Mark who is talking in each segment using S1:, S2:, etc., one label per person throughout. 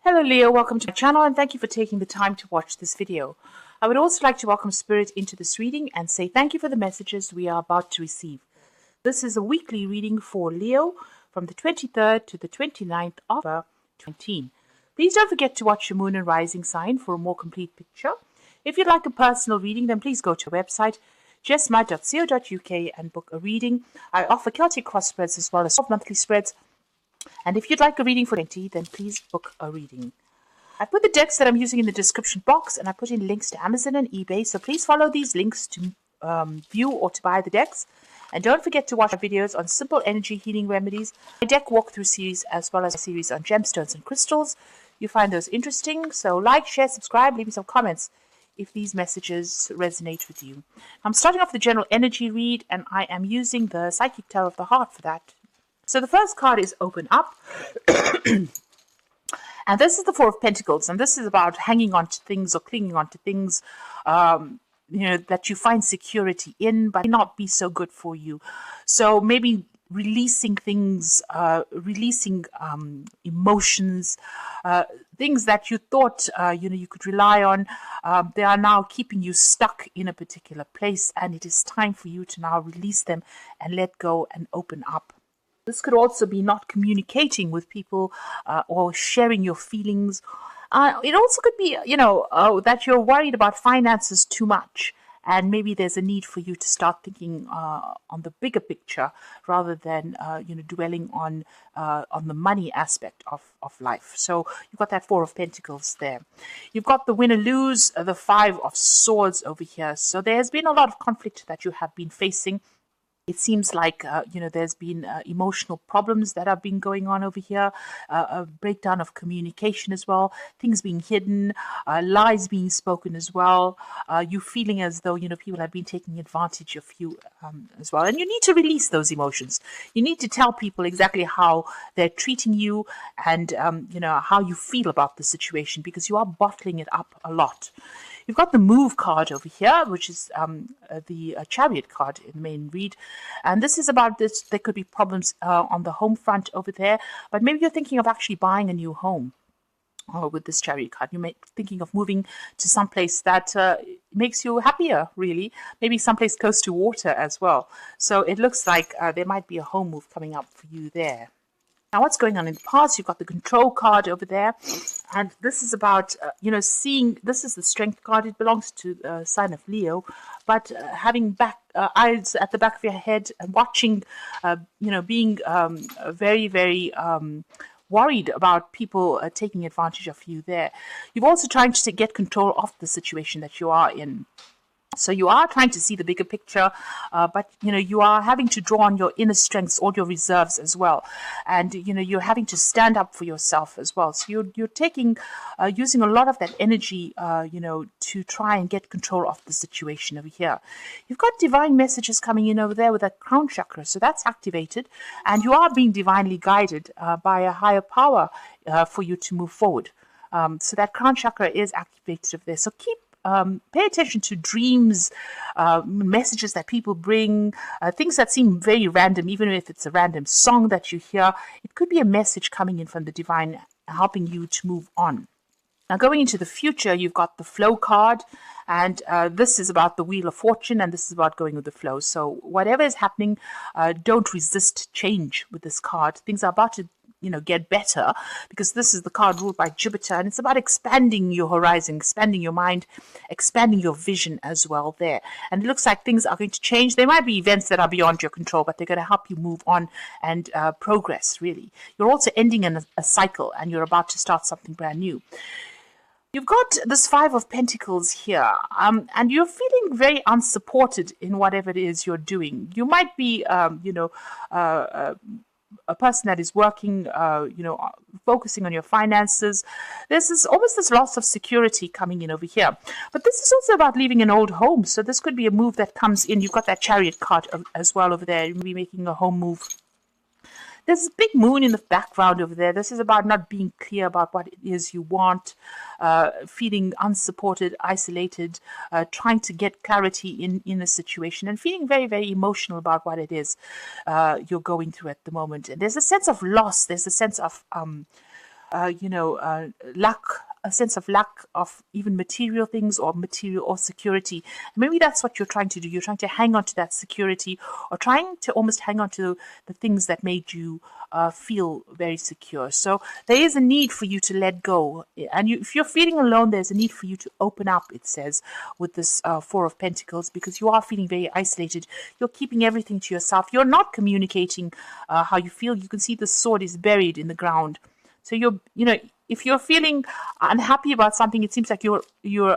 S1: Hello Leo, welcome to my channel and thank you for taking the time to watch this video. I would also like to welcome Spirit into this reading and say thank you for the messages we are about to receive. This is a weekly reading for Leo from the 23rd to the 29th of 2019. Please don't forget to watch your moon and rising sign for a more complete picture. If you'd like a personal reading, then please go to our website jessma.co.uk and book a reading. I offer Celtic cross spreads as well as 12 monthly spreads. And if you'd like a reading for 20, then please book a reading. I put the decks that I'm using in the description box, and I put in links to Amazon and eBay, so please follow these links to view or to buy the decks. And don't forget to watch our videos on simple energy healing remedies, my deck walkthrough series, as well as a series on gemstones and crystals. You find those interesting, so like, share, subscribe, leave me some comments if these messages resonate with you. I'm starting off the general energy read, and I am using the Psychic Tarot of the Heart for that. So the first card is Open Up. And this is the Four of Pentacles. And this is about hanging on to things or clinging on to things, that you find security in, but may not be so good for you. So maybe releasing things, releasing emotions, things that you thought, you could rely on. They are now keeping you stuck in a particular place. And it is time for you to now release them and let go and open up. This could also be not communicating with people or sharing your feelings. It also could be, that you're worried about finances too much. And maybe there's a need for you to start thinking on the bigger picture rather than, dwelling on the money aspect of life. So you've got that Four of Pentacles there. You've got the win or lose, the Five of Swords over here. So there has been a lot of conflict that you have been facing. It seems like, there's been emotional problems that have been going on over here, a breakdown of communication as well, things being hidden, lies being spoken as well, you feeling as though, people have been taking advantage of you as well. And you need to release those emotions. You need to tell people exactly how they're treating you and, how you feel about the situation, because you are bottling it up a lot. You've got the Move card over here, which is the Chariot card in the main read. And this is about this. There could be problems on the home front over there, but maybe you're thinking of actually buying a new home with this Chariot card. You may be thinking of moving to some place that makes you happier, really. Maybe someplace close to water as well. So it looks like there might be a home move coming up for you there. Now, what's going on in the past? You've got the Control card over there. And this is about, seeing, this is the Strength card. It belongs to the sign of Leo. But having eyes at the back of your head and watching, being very, very worried about people taking advantage of you there. You're also trying to get control of the situation that you are in. So you are trying to see the bigger picture, but, you are having to draw on your inner strengths, all your reserves as well. And, you're having to stand up for yourself as well. So you're taking, using a lot of that energy, to try and get control of the situation over here. You've got divine messages coming in over there with that crown chakra. So that's activated and you are being divinely guided by a higher power for you to move forward. So that crown chakra is activated over there. So pay attention to dreams, messages that people bring, things that seem very random, even if it's a random song that you hear. It could be a message coming in from the divine, helping you to move on. Now, going into the future, you've got the Flow card, and this is about the Wheel of Fortune, and this is about going with the flow. So whatever is happening, don't resist change with this card. Things are about to get better, because this is the card ruled by Jupiter, and it's about expanding your horizon, expanding your mind, expanding your vision as well there. And it looks like things are going to change. There might be events that are beyond your control, but they're going to help you move on and progress, really. You're also ending in a cycle, and you're about to start something brand new. You've got this Five of Pentacles here, and you're feeling very unsupported in whatever it is you're doing. You might be, a person that is working, focusing on your finances. There's almost this loss of security coming in over here. But this is also about leaving an old home. So this could be a move that comes in. You've got that Chariot card as well over there. You'll be making a home move. There's a big moon in the background over there. This is about not being clear about what it is you want, feeling unsupported, isolated, trying to get clarity in a situation, and feeling very, very emotional about what it is you're going through at the moment. And there's a sense of loss. There's a sense of luck, a sense of lack of even material things or material or security. Maybe that's what you're trying to do. You're trying to hang on to that security, or trying to almost hang on to the things that made you feel very secure. So there is a need for you to let go. And if you're feeling alone, there's a need for you to open up, it says, with this Four of Pentacles, because you are feeling very isolated. You're keeping everything to yourself. You're not communicating how you feel. You can see the sword is buried in the ground. So if you're feeling unhappy about something, it seems like you're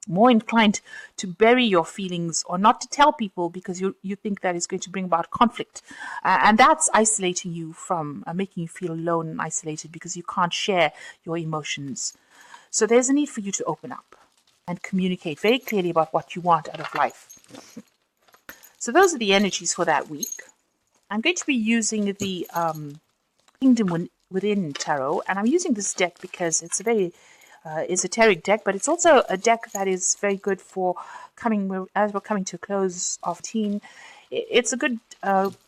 S1: more inclined to bury your feelings or not to tell people because you think that is going to bring about conflict. And that's isolating you from making you feel alone and isolated because you can't share your emotions. So there's a need for you to open up and communicate very clearly about what you want out of life. So those are the energies for that week. I'm going to be using the Kingdom Within Tarot, and I'm using this deck because it's a very esoteric deck, but it's also a deck that is very good for as we're coming to a close of teen. It's a good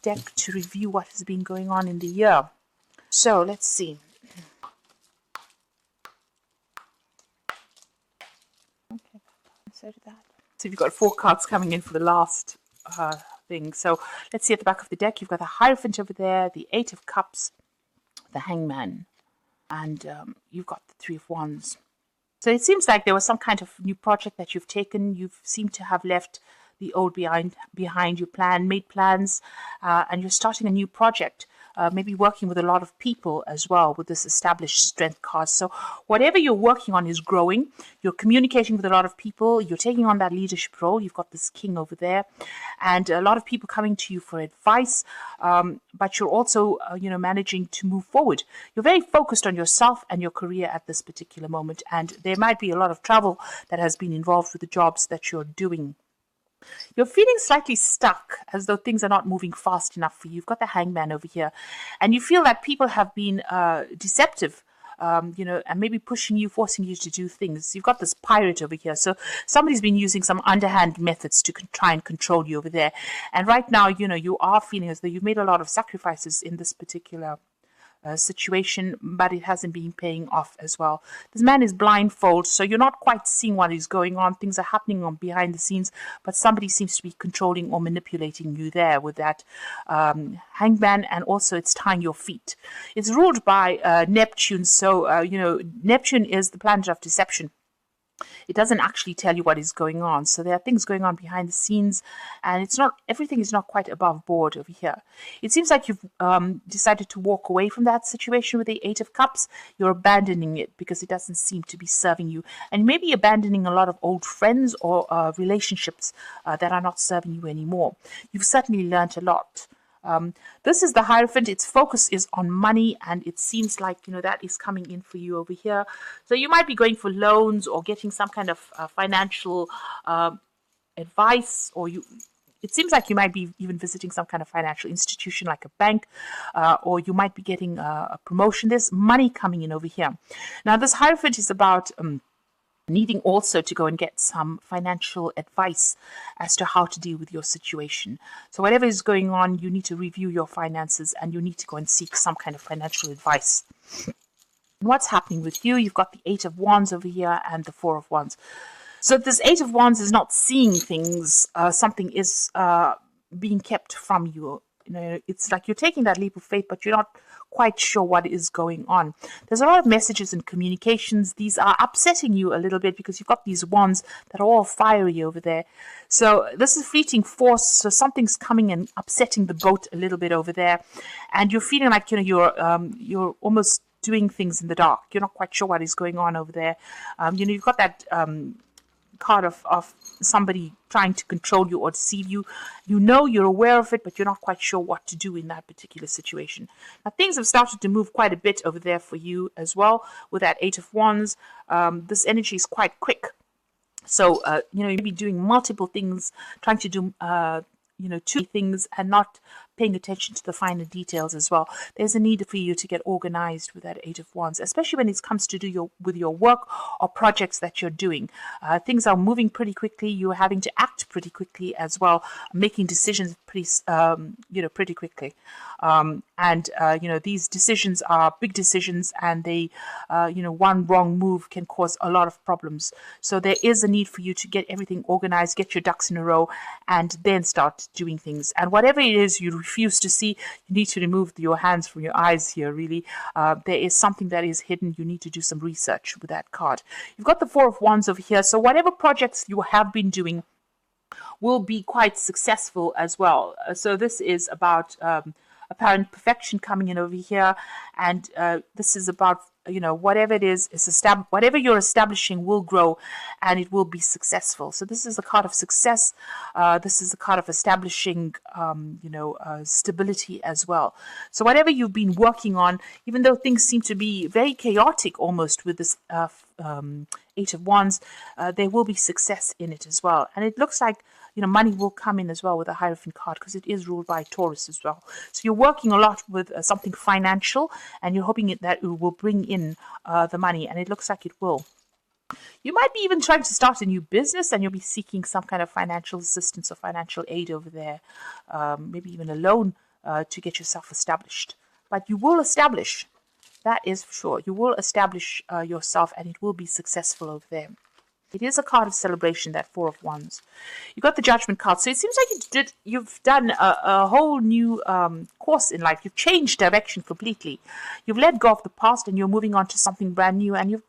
S1: deck to review what has been going on in the year. So let's see. Okay, so did that. So you've got 4 cards coming in for the last thing. So let's see at the back of the deck. You've got the Hierophant over there, the 8 of Cups, the Hangman, and you've got the 3 of Wands. So it seems like there was some kind of new project that you've taken. You seem to have left the old behind. You made plans, and you're starting a new project. Maybe working with a lot of people as well with this established strength card. So whatever you're working on is growing. You're communicating with a lot of people. You're taking on that leadership role. You've got this king over there, and a lot of people coming to you for advice. But you're also, managing to move forward. You're very focused on yourself and your career at this particular moment, and there might be a lot of travel that has been involved with the jobs that you're doing. You're feeling slightly stuck, as though things are not moving fast enough for you. You've got the Hangman over here, and you feel that people have been deceptive, and maybe pushing you, forcing you to do things. You've got this Pirate over here, so somebody's been using some underhand methods to try and control you over there. And right now, you are feeling as though you've made a lot of sacrifices in this particular situation, but it hasn't been paying off as well. This man is blindfolded, so you're not quite seeing what is going on. Things are happening on behind the scenes, but somebody seems to be controlling or manipulating you there with that Hangman, and also it's tying your feet. It's ruled by Neptune, so Neptune is the planet of deception. It doesn't actually tell you what is going on. So there are things going on behind the scenes, and everything is not quite above board over here. It seems like you've decided to walk away from that situation with the 8 of Cups. You're abandoning it because it doesn't seem to be serving you. And maybe abandoning a lot of old friends or relationships that are not serving you anymore. You've certainly learned a lot. This is the Hierophant. Its focus is on money, and it seems like that is coming in for you over here. So you might be going for loans or getting some kind of financial advice, or it seems like you might be even visiting some kind of financial institution like a bank, or you might be getting a promotion. There's money coming in over here. Now this Hierophant is about needing also to go and get some financial advice as to how to deal with your situation. So whatever is going on, you need to review your finances, and you need to go and seek some kind of financial advice. And what's happening with you? You've got the 8 of Wands over here and the 4 of Wands. So this 8 of Wands is not seeing things. Something is being kept from you. It's like you're taking that leap of faith, but you're not quite sure what is going on. There's a lot of messages and communications. These are upsetting you a little bit because you've got these wands that are all fiery over there. So this is fleeting force. So something's coming and upsetting the boat a little bit over there, and you're feeling like you're almost doing things in the dark. You're not quite sure what is going on over there. You've got that card of somebody trying to control you or deceive you. You're aware of it, but you're not quite sure what to do in that particular situation. Now things have started to move quite a bit over there for you as well with that 8 of Wands. This energy is quite quick. So you'll be doing multiple things, trying to do 2 things and not paying attention to the finer details as well. There's a need for you to get organized with that Eight of Wands, especially when it comes to do with your work or projects that you're doing. Things are moving pretty quickly. You're having to act pretty quickly as well, making decisions pretty quickly. These decisions are big decisions, and they, one wrong move can cause a lot of problems. So there is a need for you to get everything organized, get your ducks in a row, and then start doing things. And whatever it is you refuse to see, you need to remove your hands from your eyes here, really. There is something that is hidden. You need to do some research with that card. You've got the Four of Wands over here. So whatever projects you have been doing will be quite successful as well. So this is about apparent perfection coming in over here, and this is about whatever it is whatever you're establishing will grow, and it will be successful. So this is the card of success. This is the card of establishing stability as well. So whatever you've been working on, even though things seem to be very chaotic almost with this Eight of Wands, there will be success in it as well. And it looks like money will come in as well with a Hierophant card, because it is ruled by Taurus as well. So you're working a lot with something financial, and you're hoping that it will bring in the money, and it looks like it will. You might be even trying to start a new business, and you'll be seeking some kind of financial assistance or financial aid over there, maybe even a loan to get yourself established. But you will establish. That is for sure. You will establish yourself, and it will be successful over there. It is a card of celebration, that Four of Wands. You got the Judgment card. So it seems like you've done a whole new course in life. You've changed direction completely. You've let go of the past, and you're moving on to something brand new, and you've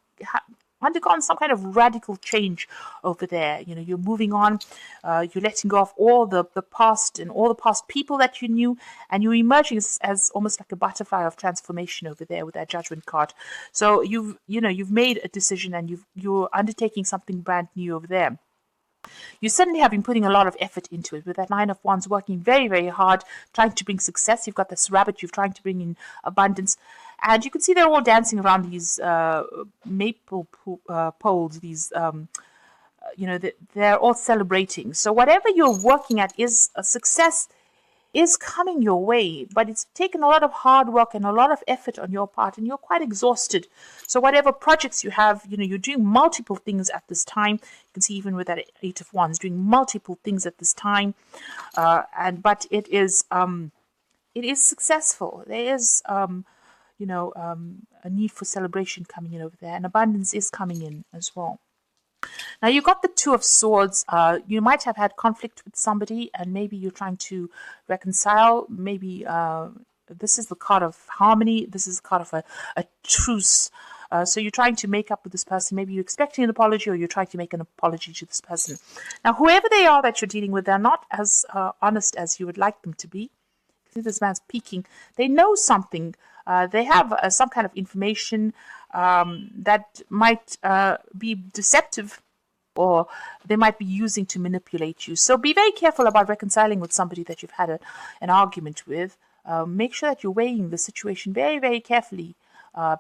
S1: undergone some kind of radical change over there. You're moving on. You're letting go of all the past and all the past people that you knew, and you're emerging as almost like a butterfly of transformation over there with that Judgment card. So you've made a decision, and you're undertaking something brand new over there. You certainly have been putting a lot of effort into it with that Nine of Wands, working very, very hard, trying to bring success. You've got this rabbit, you're trying to bring in abundance. And you can see they're all dancing around these maple poles, these, they're all celebrating. So whatever you're working at is a success, is coming your way, but it's taken a lot of hard work and a lot of effort on your part, and you're quite exhausted. So whatever projects you have, you're doing multiple things at this time. You can see even with that Eight of Wands, doing multiple things at this time, but it is successful. There is a need for celebration coming in over there, and abundance is coming in as well. Now you've got the Two of Swords. You might have had conflict with somebody, and maybe you're trying to reconcile. Maybe this is the card of harmony. This is the card of a truce. So you're trying to make up with this person. Maybe you're expecting an apology, or you're trying to make an apology to this person. Now, whoever they are that you're dealing with, they're not as honest as you would like them to be. See, this man's peeking. They know something. They have some kind of information that might be deceptive, or they might be using to manipulate you. So be very careful about reconciling with somebody that you've had an argument with. Make sure that you're weighing the situation very, very carefully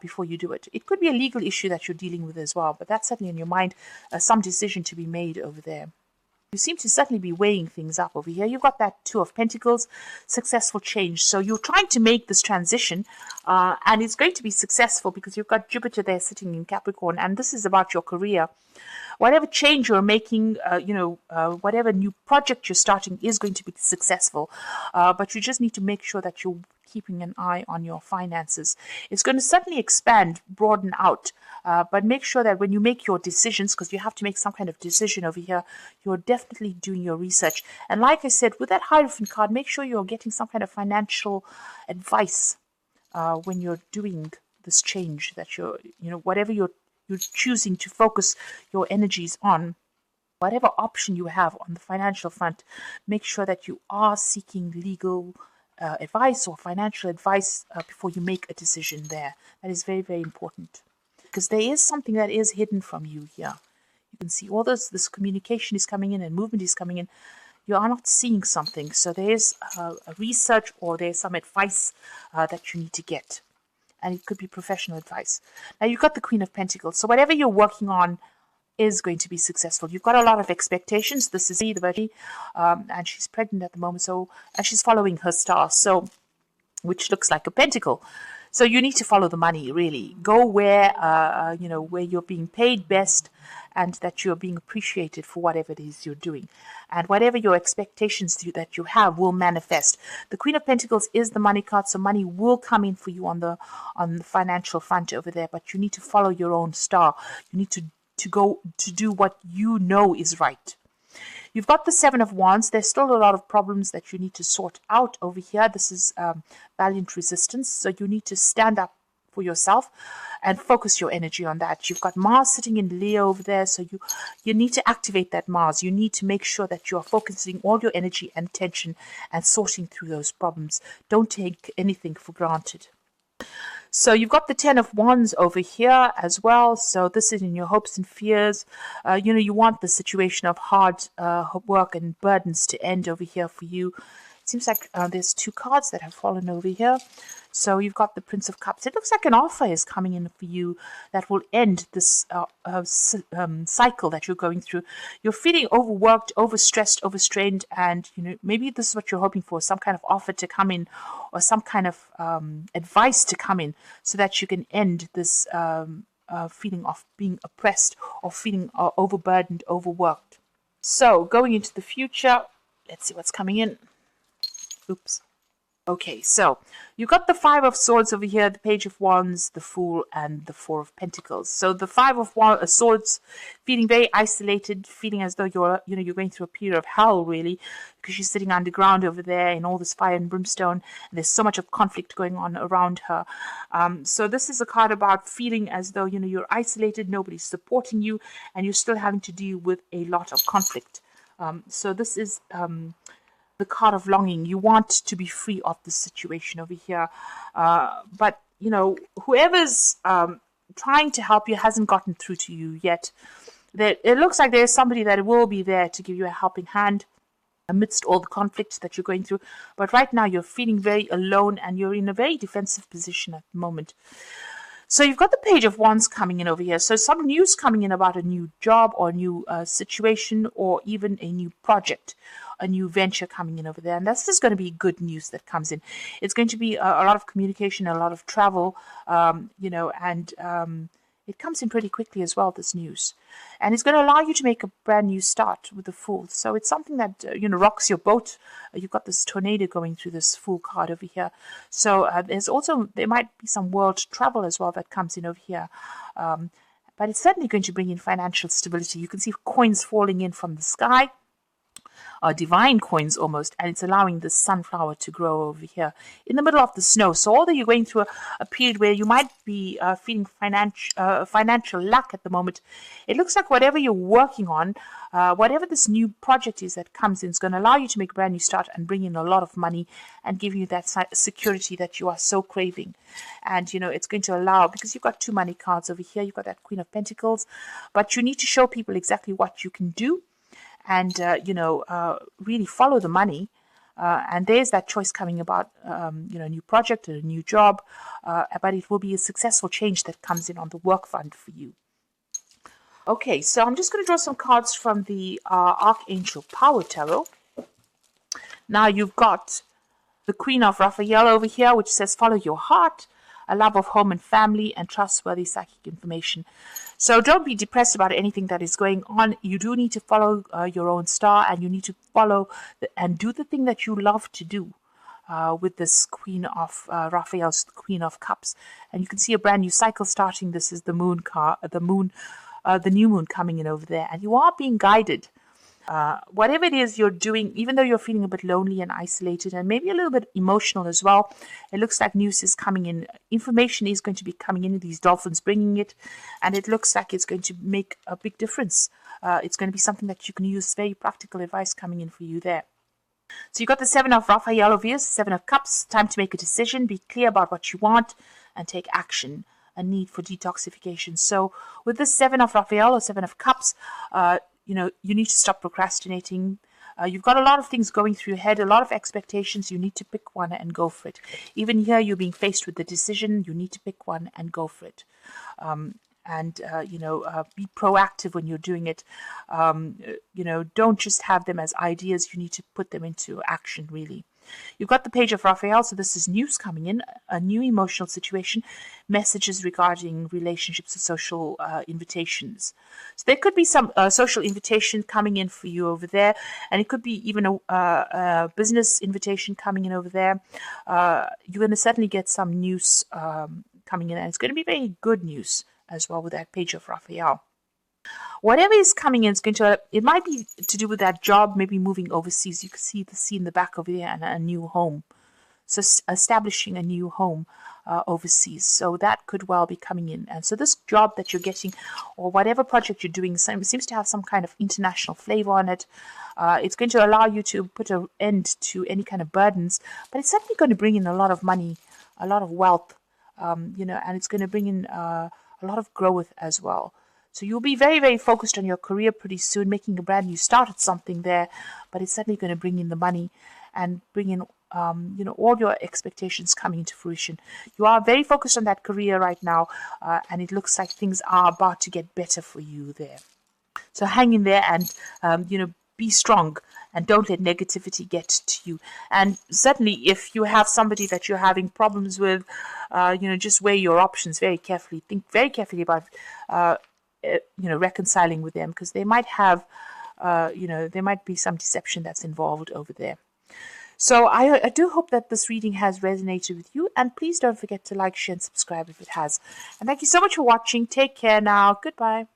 S1: before you do it. It could be a legal issue that you're dealing with as well, but that's certainly in your mind, some decision to be made over there. You seem to certainly be weighing things up over here. You've got that Two of Pentacles, successful change. So you're trying to make this transition, and it's going to be successful because you've got Jupiter there sitting in Capricorn, and this is about your career. Whatever change you're making, whatever new project you're starting is going to be successful, but you just need to make sure that you're keeping an eye on your finances. It's going to certainly expand, broaden out, but make sure that when you make your decisions, because you have to make some kind of decision over here, you're definitely doing your research. And like I said, with that Hierophant card, make sure you're getting some kind of financial advice when you're doing this change, that whatever you're choosing to focus your energies on, whatever option you have on the financial front, make sure that you are seeking legal advice or financial advice before you make a decision there. That is very, very important, because there is something that is hidden from you here. You can see all this communication is coming in and movement is coming in. You are not seeing something. So there is a research, or there's some advice that you need to get. And it could be professional advice. Now you've got the Queen of Pentacles. So whatever you're working on, is going to be successful. You've got a lot of expectations. This is the Virgin, and she's pregnant at the moment, so and she's following her star, so which looks like a pentacle. So you need to follow the money, really. Go where where you're being paid best, and that you're being appreciated for whatever it is you're doing, and whatever your expectations that you have will manifest. The Queen of Pentacles is the money card, so money will come in for you on the financial front over there. But you need to follow your own star. You need to go to do what you know is right. You've got the Seven of Wands. There's still a lot of problems that you need to sort out over here. This is valiant resistance. So you need to stand up for yourself and focus your energy on that. You've got Mars sitting in Leo over there. So you need to activate that Mars. You need to make sure that you are focusing all your energy and attention and sorting through those problems. Don't take anything for granted. So you've got the Ten of Wands over here as well. So this is in your hopes and fears. You want the situation of hard work and burdens to end over here for you. It seems like there's two cards that have fallen over here. So you've got the Prince of Cups. It looks like an offer is coming in for you that will end this cycle that you're going through. You're feeling overworked, overstressed, overstrained, and maybe this is what you're hoping for, some kind of offer to come in or some kind of advice to come in so that you can end this feeling of being oppressed or feeling overburdened, overworked. So going into the future, let's see what's coming in. Oops. Okay, so you've got the Five of Swords over here, the Page of Wands, the Fool, and the Four of Pentacles. So the Five of Swords, feeling very isolated, feeling as though you're going through a period of hell, really, because she's sitting underground over there in all this fire and brimstone, and there's so much of conflict going on around her. So this is a card about feeling as though you're isolated, nobody's supporting you, and you're still having to deal with a lot of conflict. So this is the card of longing. You want to be free of this situation over here. But, whoever's trying to help you hasn't gotten through to you yet. It looks like there's somebody that will be there to give you a helping hand amidst all the conflicts that you're going through. But right now you're feeling very alone and you're in a very defensive position at the moment. So you've got the Page of Wands coming in over here. So some news coming in about a new job or a new situation or even a new project, a new venture coming in over there. And this is going to be good news that comes in. It's going to be a lot of communication, a lot of travel, and it comes in pretty quickly as well, this news. And it's going to allow you to make a brand new start with the Fool. So it's something that, rocks your boat. You've got this tornado going through this Fool card over here. So there might be some world travel as well that comes in over here. But it's certainly going to bring in financial stability. You can see coins falling in from the sky. Divine coins almost, and it's allowing the sunflower to grow over here in the middle of the snow. So although you're going through a period where you might be feeling financial lack at the moment, it looks like whatever you're working on, whatever this new project is that comes in, is going to allow you to make a brand new start and bring in a lot of money and give you that security that you are so craving. And it's going to allow, because you've got two money cards over here, you've got that Queen of Pentacles, but you need to show people exactly what you can do. And, really follow the money. And there's that choice coming about, a new project or a new job. But it will be a successful change that comes in on the work front for you. Okay, so I'm just going to draw some cards from the Archangel Power Tarot. Now you've got the Queen of Raphael over here, which says follow your heart, a love of home and family, and trustworthy psychic information. So don't be depressed about anything that is going on. You do need to follow your own star, and you need to follow and do the thing that you love to do with this Queen of Raphael's Queen of Cups. And you can see a brand new cycle starting. This is the moon card, the new moon coming in over there, and you are being guided. Whatever it is you're doing, even though you're feeling a bit lonely and isolated and maybe a little bit emotional as well, it looks like news is coming in. Information is going to be coming in, these dolphins bringing it, and it looks like it's going to make a big difference. It's going to be something that you can use, very practical advice coming in for you there. So you've got the Seven of Raphael over here, Seven of Cups, time to make a decision, be clear about what you want, and take action. A need for detoxification. So with this Seven of Raphael or Seven of Cups, you need to stop procrastinating. You've got a lot of things going through your head, a lot of expectations. You need to pick one and go for it. Even here, you're being faced with the decision. You need to pick one and go for it. and be proactive when you're doing it. Don't just have them as ideas. You need to put them into action, really. You've got the page of Raphael, so this is news coming in, a new emotional situation, messages regarding relationships and social invitations. So there could be some social invitation coming in for you over there, and it could be even a business invitation coming in over there. You're going to certainly get some news coming in, and it's going to be very good news as well with that page of Raphael. Whatever is coming in is going to, it might be to do with that job, maybe moving overseas. You can see the sea in the back over there, and a new home. So establishing a new home overseas. So that could well be coming in. And so this job that you're getting, or whatever project you're doing, seems to have some kind of international flavor on it. It's going to allow you to put an end to any kind of burdens, but it's certainly going to bring in a lot of money, a lot of wealth, and it's going to bring in a lot of growth as well. So you'll be very, very focused on your career pretty soon, making a brand new start at something there, but it's certainly going to bring in the money and bring in, all your expectations coming into fruition. You are very focused on that career right now, and it looks like things are about to get better for you there. So hang in there and, be strong and don't let negativity get to you. And certainly if you have somebody that you're having problems with, just weigh your options very carefully. Think very carefully about reconciling with them, because they might have, there might be some deception that's involved over there. So I do hope that this reading has resonated with you, and please don't forget to like, share, and subscribe if it has. And thank you so much for watching. Take care now. Goodbye.